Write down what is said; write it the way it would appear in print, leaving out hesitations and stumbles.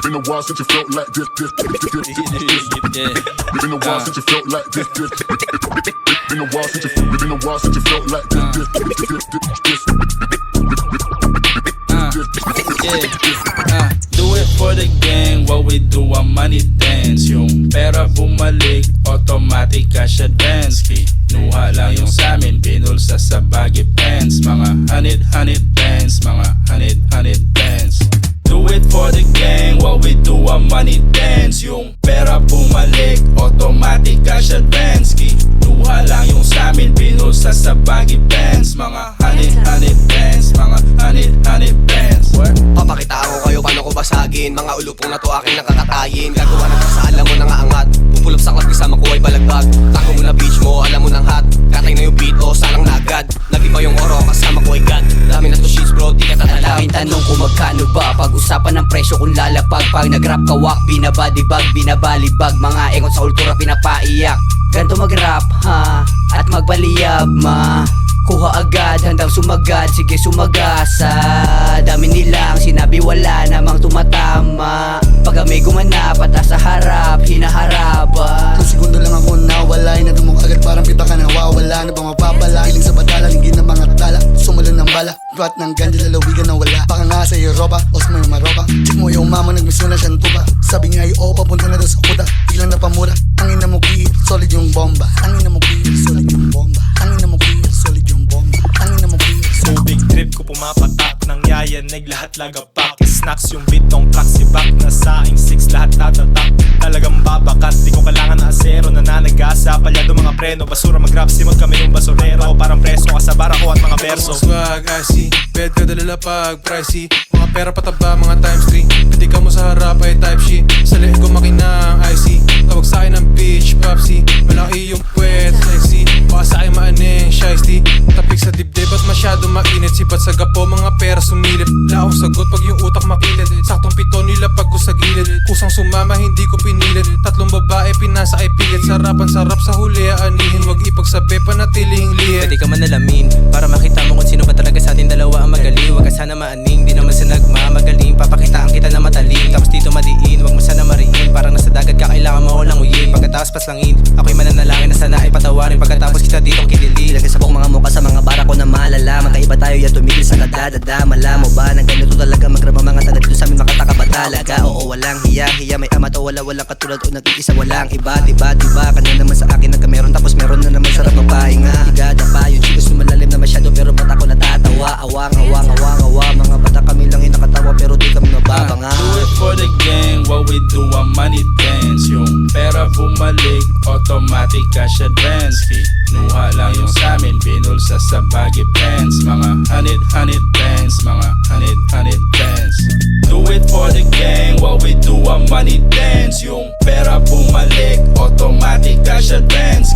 been a while since you felt like this. Been a while since you felt like this. Been a while since you felt like this. Do it for the gang, what we do ang money dance. Yung pera bumalik, automatic cash advance. Kinuha lang yung samin, binulsa sa baggy pants. Mga honey bands, mga honey bands. Do it for the gang, what we do ang money dance. Yung pera bumalik, automatic cash advance. Kinuha lang yung samin, binulsa sa baggy pants. Mga honey bands, mga honey bands. Papakita ako kayo paano ko basagin. Mga ulupong na to aking nakakatayin. Gagawa na sa alam mo nangaangat. Pupulop sa club kasama ko ay balagbag. Tako mo na beach mo, alam mo nang hot. Katay na yung beat o salang nagad. Nag-iba yung oro kasama ko ay god. Dami na to sheets bro, di ka tatalangin. Tanong ko magkano ba? Pag-usapan ng presyo kung lalapag. Pag nag-rap kawak, binabadibag, binabalibag. Mga engot sa ultura pinapaiyak. Ganto mag-rap ha, at magbaliyab ma. Kuha agad, handang sumagad, sige sumagasa. Dami nilang sinabi wala namang tumatama. Pag may gumanap at sa harap, hinaharapan. Kung segundo lang ako nawala, inadumong agad parang pita ka nawawala. Na ba mapapala, hiling sa badala, linggin ng mga tala. Sumalon ng bala, buhat ng ganda, lalawigan na wala. Baka nga sa Europa, os mo yung maropa. Chick mo yung mama, nagmiso na siyang tuba. Sabi nga yung papunta na daw sa kuta. Biglang napamura, tangin na mo kiir, solid yung bomba. Tangin na mo kiir, solid yung bomba. Tangin na mo kiir, solid yung bomba. Tangin na mo kiir, solid. Big trip ko pumapatak ng yayanig, lahat lagapak. Snacks yung beat ng track, si back na saing 6 lahat tatatak. Talagang babakat, di ko kailangan na asero. Nananagasa, palyado mga preno. Basura mag-rap, simod kami yung basurero. Parang preso ka sa barako at mga verso. Swag, icy, bed ka dalalapag, pricey. Mga pera pataba, mga times 3. Pwede ka mo sa harap ay type shit. Sa leeg ko makina ang icy. Tawag sa'kin ng bitch, popsy. Malaki yung puwet, sexy. Baka sa'kin maaning, shiesty. Tapik sa dibdib at masyado mainit. Sipat sa gapo, mga pera sumilip. Laong sagot pag yung utak makilid. Saktong pito nilapag ko sa gilid. Kusang sumama, hindi ko pinilit. Tatlong babae, pinasa ay pilit. Sarapan sarap sa huli, aanihin. Wag ipagsabi, panatilihing lihit. Pwede ka man alamin, para makita mo kung sino ba talaga sa atin dalawa ang magaling. Wag ka sana maaning, di naman sa nagmamagaling. Papakitaan kita na matalim, tapos dito madiin. Wag mo sana mariin, parang nasa dagat ka, kailangan mo lang uyin. Pagkatapos paslangin, ako'y mananalangin na sana ay patawarin. Pagkatapos kita ditong kilili. Ilagay sa bok mga mukha sa mga bara ko na malala. Magkaiba tayo yan, tumigil sa kadadada. Malamo ba na ganito talaga magrama mga taga dito sa amin makataka ba talaga? Oo, walang hiya, may amat o walang katulad o nag-iisa walang iba. Diba, kanya naman sa akin nagkameron tapos meron na naman sarap mapahinga. Higada pa yung chicos lumalalim na masyado pero ba't ako natatawa? Awang, mga bata kami lang yung nakatawa pero di kami mababanga. Do it for the gang, what we do ang money dance. Yung pera bumalik, automatic cash advance. Kinuha lang yung samin, binulsa sa baggy pants. Mga honey bands, mga honey bands. Do it for the gang, what we do ang money dance. Yung pera bumalik, automatic cash advance.